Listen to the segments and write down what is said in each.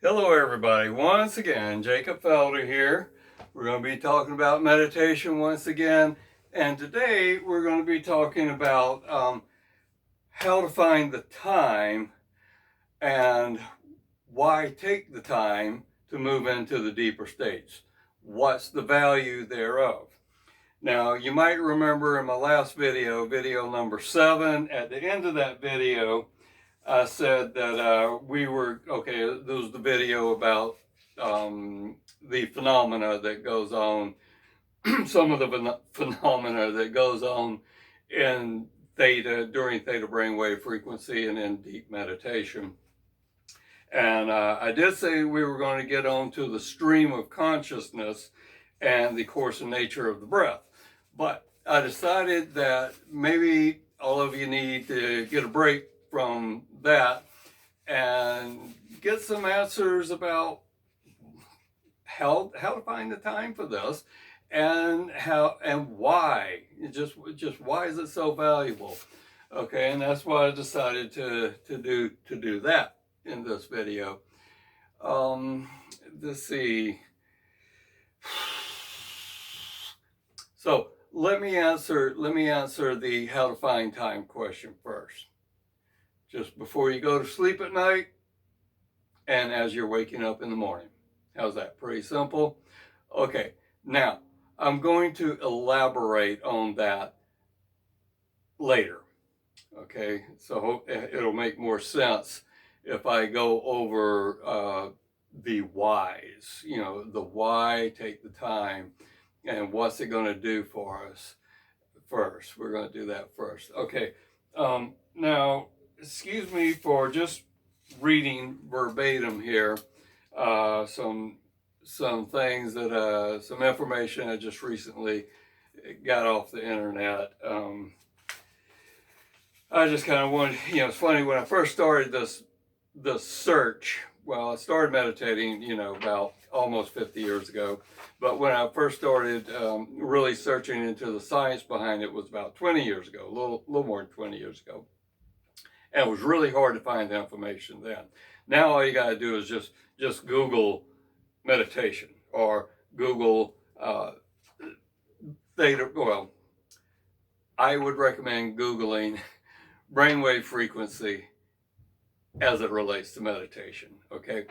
Hello everybody, once again, Jacob Felder here. We're going to be talking about meditation once again, and today we're going to be talking about how to find the time and why take the time to move into the deeper states. What's the value thereof? Now, you might remember in my last video, video number 7, at the end of that video, I said that there was the video about the phenomena that goes on, some of the phenomena that goes on in theta, during theta brainwave frequency and in deep meditation. And I did say we were going to get on to the stream of consciousness and the course and nature of the breath. But I decided that maybe all of you need to get a break from that and get some answers about how to find the time for this and how and why. Just why is it so valuable? Okay, and that's why I decided to do that in this video. Let's see. So let me answer the how to find time question first. Just before you go to sleep at night and as you're waking up in the morning. How's that? Pretty simple. Okay, now I'm going to elaborate on that later. Okay, so it'll make more sense if I go over the whys, the why take the time and what's it going to do for us first. We're going to do that first. Okay, now, excuse me for just reading verbatim here some things that some information I just recently got off the internet. I just kind of wanted, it's funny, when I first started this search, well, I started meditating, about almost 50 years ago, but when I first started really searching into the science behind it was about 20 years ago, a little more than 20 years ago. And it was really hard to find the information then. Now all you got to do is just Google meditation or Google theta. Well, I would recommend Googling brainwave frequency as it relates to meditation. Okay.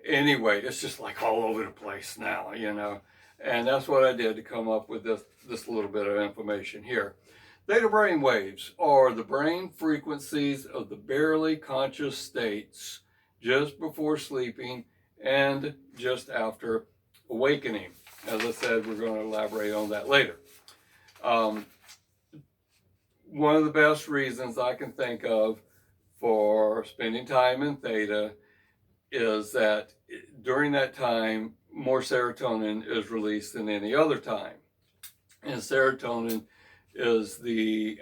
Anyway, it's just like all over the place now, and that's what I did to come up with this little bit of information here. Theta brain waves are the brain frequencies of the barely conscious states just before sleeping and just after awakening. As I said, we're going to elaborate on that later. One of the best reasons I can think of for spending time in theta is that during that time, more serotonin is released than any other time. And serotonin is the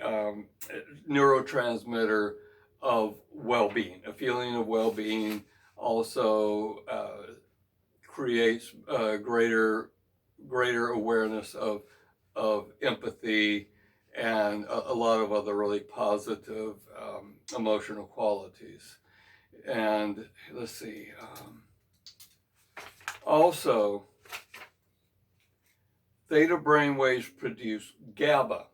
neurotransmitter of well-being. A feeling of well-being also creates greater awareness of empathy and a lot of other really positive emotional qualities. And let's see, also theta brainwaves produce GABA.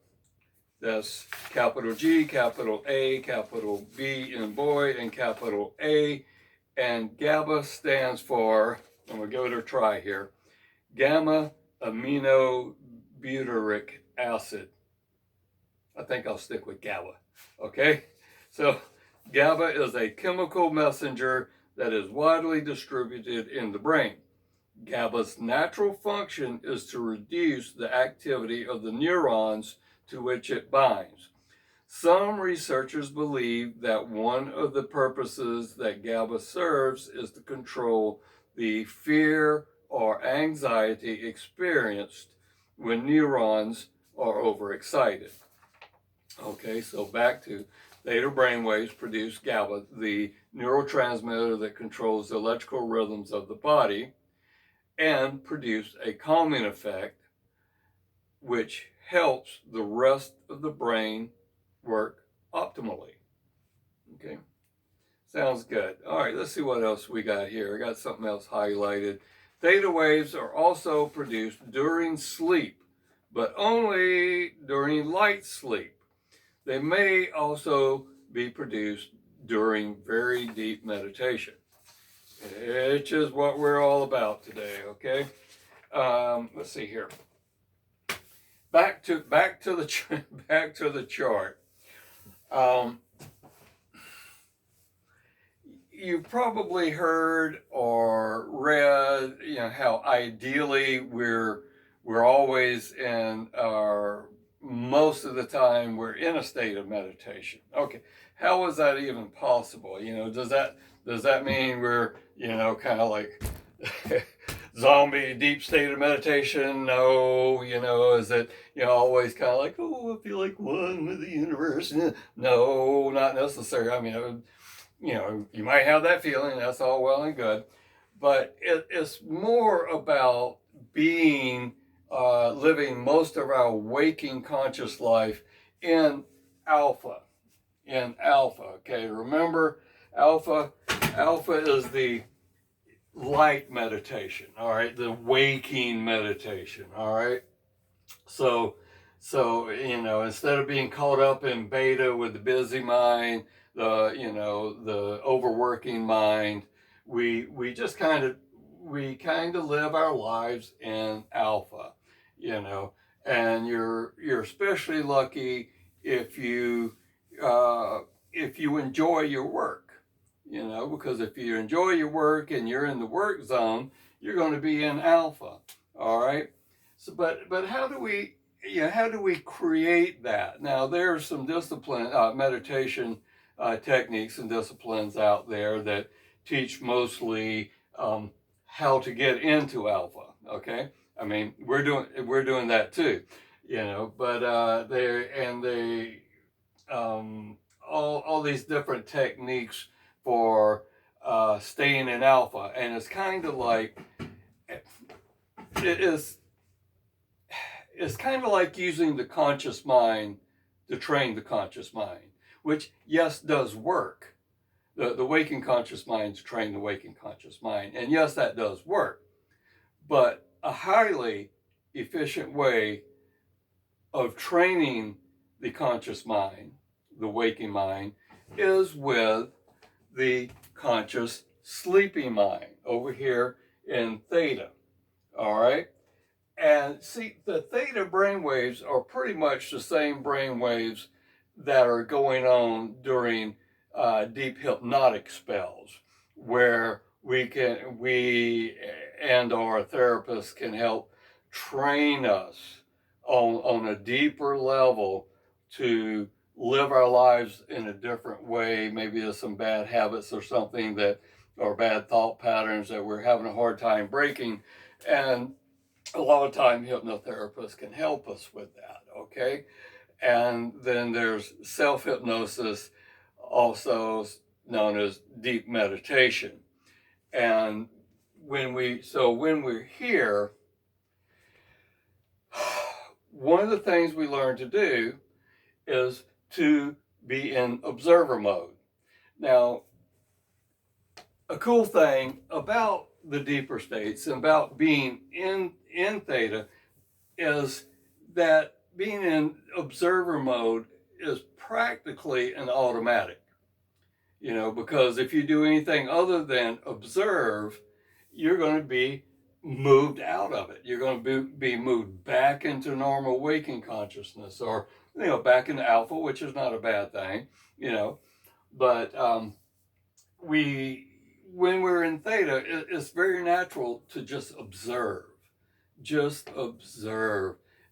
That's capital G, capital A, capital B in boy, and capital A. And GABA stands for, I'm going to give it a try here, gamma aminobutyric acid. I think I'll stick with GABA. Okay? So GABA is a chemical messenger that is widely distributed in the brain. GABA's natural function is to reduce the activity of the neurons to which it binds. Some researchers believe that one of the purposes that GABA serves is to control the fear or anxiety experienced when neurons are overexcited. Okay, so back to theta brainwaves produce GABA, the neurotransmitter that controls the electrical rhythms of the body, and produce a calming effect which helps the rest of the brain work optimally. Okay, Sounds good. All right, let's see what else we got here. I got something else highlighted. Theta waves are also produced during sleep, but only during light sleep. They may also be produced during very deep meditation, which is what we're all about today, okay? Let's see here. Back to the chart. You've probably heard or read, how ideally we're always in our, most of the time we're in a state of meditation. Okay, how is that even possible? Does that mean we're, kind of like zombie deep state of meditation? No. Is it, always kind of like, oh, I feel like one with the universe? No, not necessarily. I mean, you might have that feeling, that's all well and good, but it's more about being, living most of our waking conscious life in alpha, okay? Remember, alpha is the light meditation, all right? The waking meditation, all right? So, instead of being caught up in beta with the busy mind, the overworking mind, we just kind of live our lives in alpha, and you're especially lucky if you enjoy your work, because if you enjoy your work and you're in the work zone, you're going to be in alpha, all right? So, but how do we create that? Now, there's some meditation techniques and disciplines out there that teach mostly how to get into alpha. Okay, I mean we're doing that too, but they all these different techniques for staying in alpha, and it's kind of like it's kind of like using the conscious mind to train the conscious mind, which, yes, does work. The waking conscious mind to train the waking conscious mind. And yes, that does work. But a highly efficient way of training the conscious mind, the waking mind, is with the conscious sleepy mind over here in theta. All right? And see, the theta brainwaves are pretty much the same brainwaves that are going on during deep hypnotic spells, where we and our therapists can help train us on a deeper level to live our lives in a different way. Maybe there's some bad habits or something or bad thought patterns that we're having a hard time breaking, and a lot of time hypnotherapists can help us with that, okay? And then there's self-hypnosis, also known as deep meditation. And when we're here, one of the things we learn to do is to be in observer mode. Now, a cool thing about the deeper states and about being in theta is that being in observer mode is practically an automatic, because if you do anything other than observe, you're going to be moved out of it. You're going to be moved back into normal waking consciousness, or back into alpha, which is not a bad thing, but when we're in theta, it's very natural to just observe.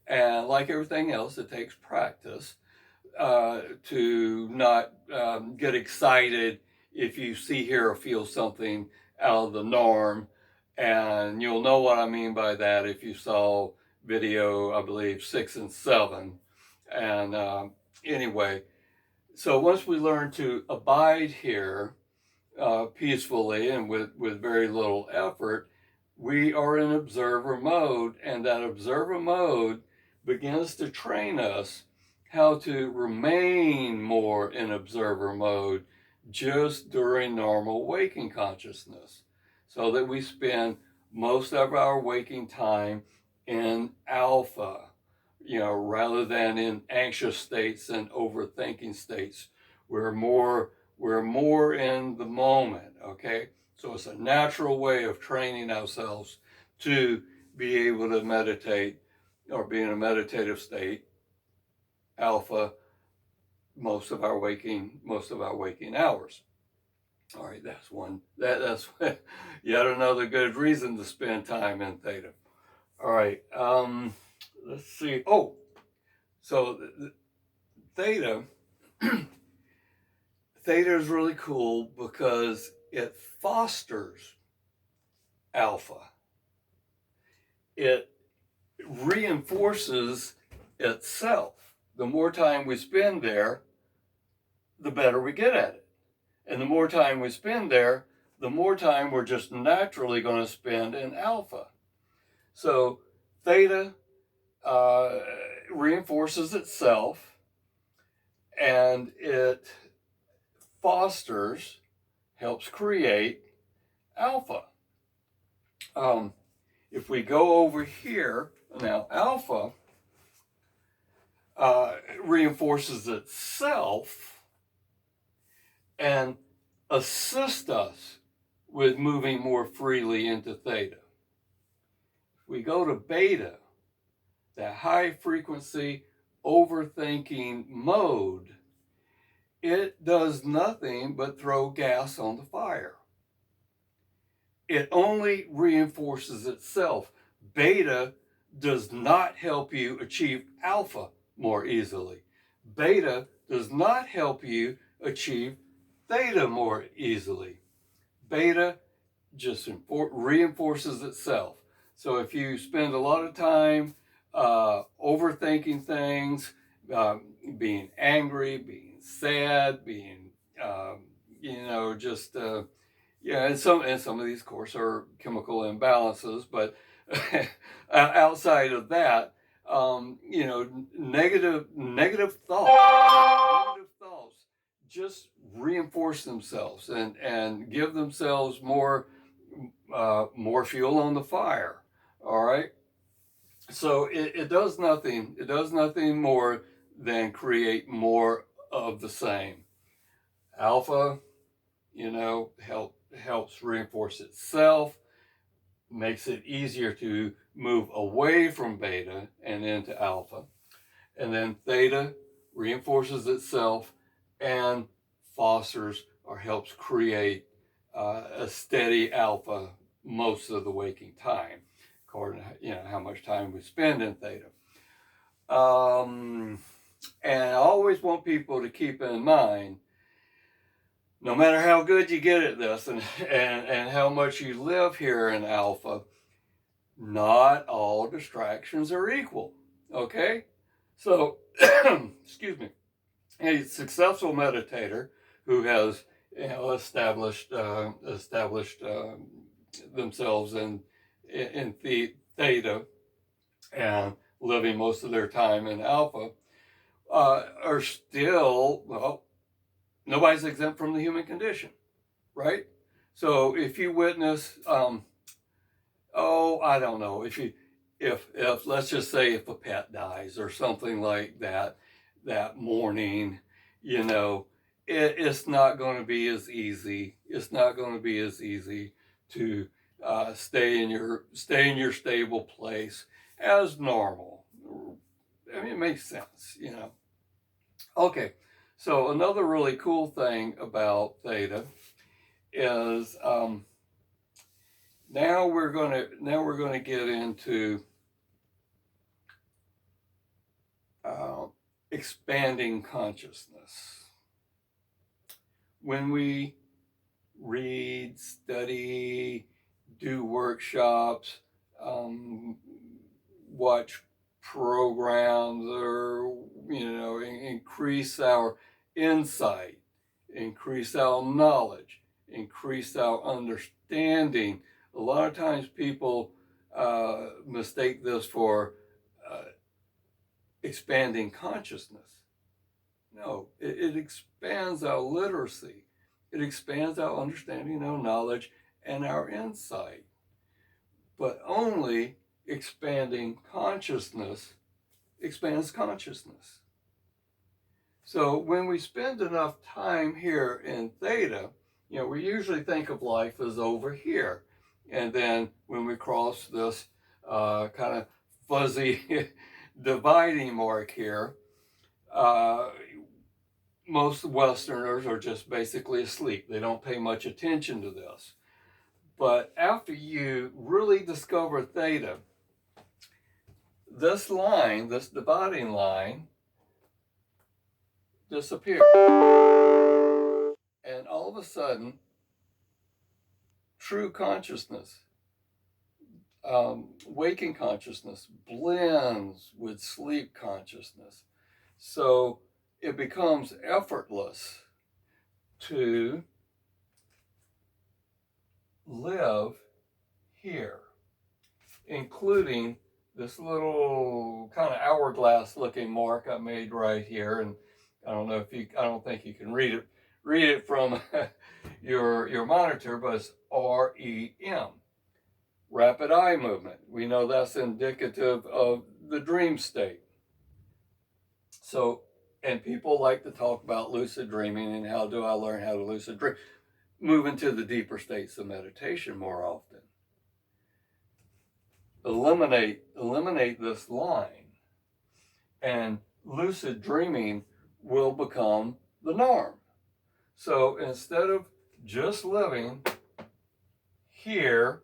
And like everything else, it takes practice to not get excited if you see, hear, or feel something out of the norm. And you'll know what I mean by that if you saw video, I believe, 6 and 7. And anyway, so once we learn to abide here peacefully and with very little effort, we are in observer mode, and that observer mode begins to train us how to remain more in observer mode just during normal waking consciousness, so that we spend most of our waking time in alpha, rather than in anxious states and overthinking states. We're more in the moment, okay? So it's a natural way of training ourselves to be able to meditate or be in a meditative state, alpha, most of our waking hours. All right, that's yet another good reason to spend time in theta. All right, let's see. Oh, so theta theta is really cool because it fosters alpha. It reinforces itself. The more time we spend there, the better we get at it. And the more time we spend there, the more time we're just naturally going to spend in alpha. So theta reinforces itself, and it helps create alpha. If we go over here, now alpha reinforces itself and assists us with moving more freely into theta. If we go to beta, that high frequency overthinking mode, it does nothing but throw gas on the fire. It only reinforces itself. Beta does not help you achieve alpha more easily. Beta does not help you achieve theta more easily. Beta just reinforces itself. So if you spend a lot of time overthinking things, being angry, being sad, being, and some of these, of course, are chemical imbalances, but outside of that, negative thoughts just reinforce themselves and give themselves more fuel on the fire. All right. So it does nothing. It does nothing more than create more of the same. Alpha, helps reinforce itself, makes it easier to move away from beta and into alpha. And then theta reinforces itself and fosters or helps create a steady alpha most of the waking time, according to how much time we spend in theta. And I always want people to keep in mind, no matter how good you get at this and how much you live here in alpha, not all distractions are equal. Okay? So, excuse me, a successful meditator who has established themselves in theta and living most of their time in alpha are still, nobody's exempt from the human condition, right? So if you witness, I don't know, if let's just say if a pet dies or something like that morning, it's not going to be as easy. It's not going to be as easy to stay in your stable place as normal. I mean, it makes sense, Okay, so another really cool thing about theta is now we're going to get into expanding consciousness. When we read, study, do workshops, watch programs, or increase our insight, increase our knowledge, increase our understanding. A lot of times people mistake this for expanding consciousness. No, it expands our literacy. It expands our understanding, our knowledge, and our insight. But only expanding consciousness expands consciousness. So when we spend enough time here in theta, we usually think of life as over here. And then when we cross this kind of fuzzy dividing mark here, most Westerners are just basically asleep. They don't pay much attention to this. But after you really discover theta, this line, this dividing line, disappears. And all of a sudden, true consciousness, waking consciousness, blends with sleep consciousness. So it becomes effortless to live here, including this little kind of hourglass looking mark I made right here. And I don't think you can read it from your monitor, but it's REM, rapid eye movement. We know that's indicative of the dream state. So, and people like to talk about lucid dreaming and how do I learn how to lucid dream? Move into the deeper states of meditation more often. Eliminate this line, and lucid dreaming will become the norm. So instead of just living here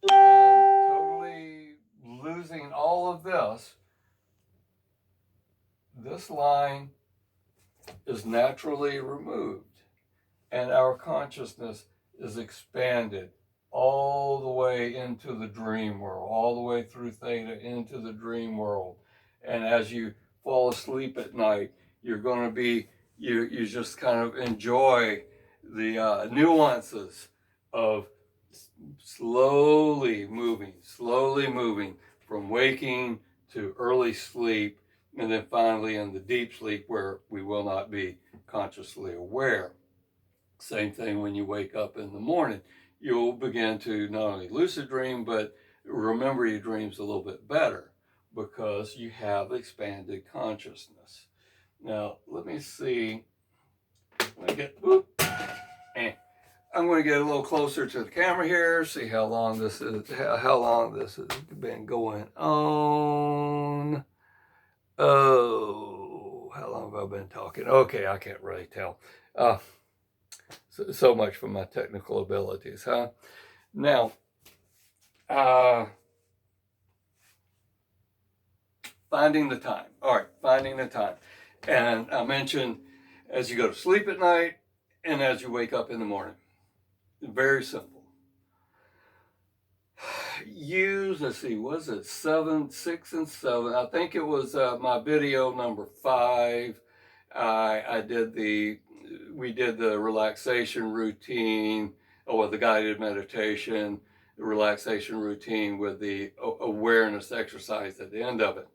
and totally losing all of this line is naturally removed, and our consciousness is expanded all the way into the dream world, all the way through theta into the dream world. And as you fall asleep at night, you're going to be, you just kind of enjoy the nuances of slowly moving from waking to early sleep, and then finally in the deep sleep where we will not be consciously aware. Same thing when you wake up in the morning. You'll begin to not only lucid dream, but remember your dreams a little bit better because you have expanded consciousness. Now, let me see. I'm going to get a little closer to the camera here, see how long this has been going on. Oh, how long have I been talking? Okay, I can't really tell. So much for my technical abilities, huh? Now, finding the time. All right, finding the time. And I mentioned as you go to sleep at night and as you wake up in the morning. Very simple. Let's see, was it 6 and 7? I think it was my video number 5. We did the relaxation routine, or the guided meditation, the relaxation routine with the awareness exercise at the end of it.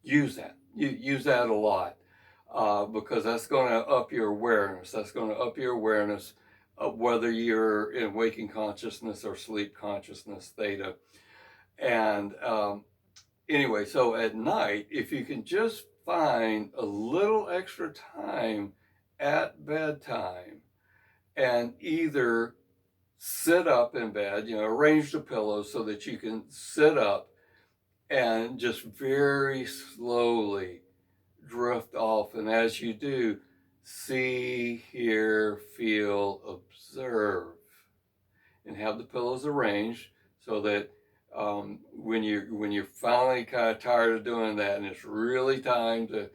Use that. Use that a lot because that's going to up your awareness. That's going to up your awareness of whether you're in waking consciousness or sleep consciousness, theta. And anyway, so at night, if you can just find a little extra time at bedtime and either sit up in bed, arrange the pillows so that you can sit up and just very slowly drift off. And as you do, see, hear, feel, observe, and have the pillows arranged so that when you're finally kind of tired of doing that and it's really time to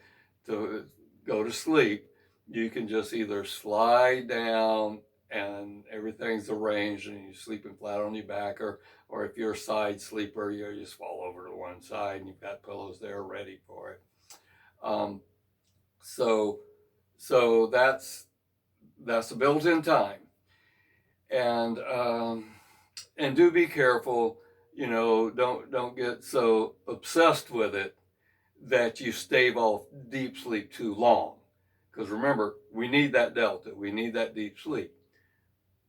go to sleep, you can just either slide down and everything's arranged and you're sleeping flat on your back, or if you're a side sleeper, you just fall over to one side and you've got pillows there ready for it. So that's a built-in time, and do be careful. Don't get so obsessed with it that you stave off deep sleep too long. Because remember, we need that delta. We need that deep sleep.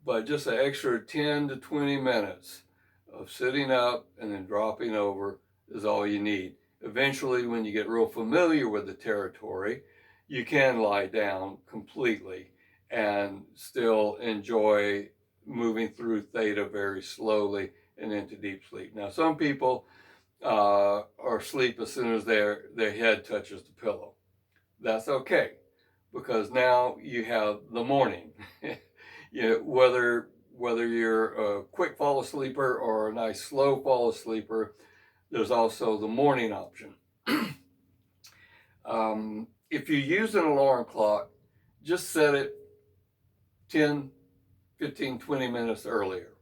but just an extra 10 to 20 minutes of sitting up and then dropping over is all you need. Eventually, when you get real familiar with the territory, you can lie down completely and still enjoy moving through theta very slowly and into deep sleep. Now, some people are asleep as soon as their head touches the pillow. That's okay, because now you have the morning. You know, whether you're a quick fall asleeper or a nice slow fall asleeper, there's also the morning option. If you use an alarm clock, just set it 10, 15, 20 minutes earlier,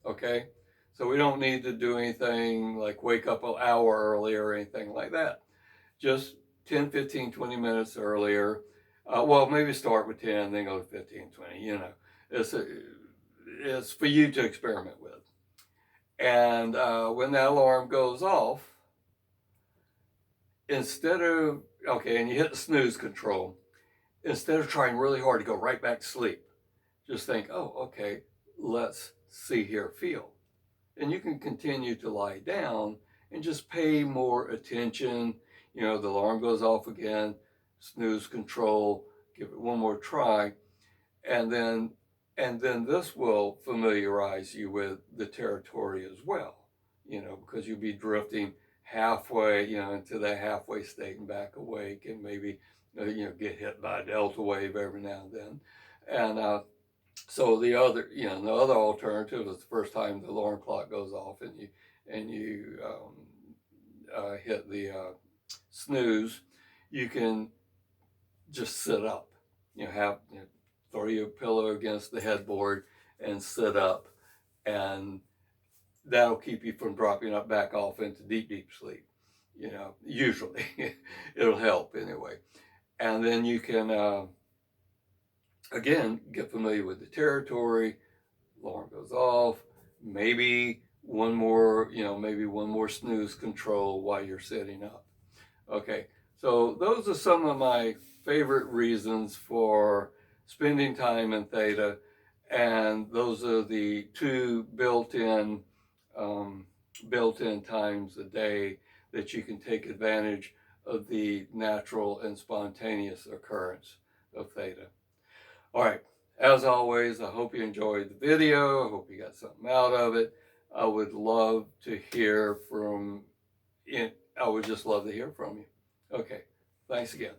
okay? So we don't need to do anything like wake up an hour earlier or anything like that. Just 10, 15, 20 minutes earlier. Well, maybe start with 10, then go to 15, 20, you know. It's for you to experiment with. And when that alarm goes off, instead of, okay, and you hit the snooze control, instead of trying really hard to go right back to sleep, just think, oh, okay, let's see, hear, feel. And you can continue to lie down and just pay more attention. You know, the alarm goes off again, snooze control, give it one more try, and then this will familiarize you with the territory as well, you know, because you'll be drifting halfway, you know, into that halfway state and back awake, and maybe, you know, get hit by a delta wave every now and then. And so the other, you know, the other alternative is the first time the alarm clock goes off and you hit the snooze, you can just sit up. You know, throw your pillow against the headboard and sit up, and that'll keep you from dropping up back off into deep sleep. You know, usually it'll help anyway. And then you can again get familiar with the territory. Alarm goes off. Maybe one more, you know, maybe one more snooze control while you're sitting up. Okay, so those are some of my favorite reasons for spending time in theta, and those are the two built-in times a day that you can take advantage of the natural and spontaneous occurrence of theta. All right, as always, I hope you enjoyed the video. I hope you got something out of it. I would love to hear from, I would just love to hear from you. Okay, thanks again.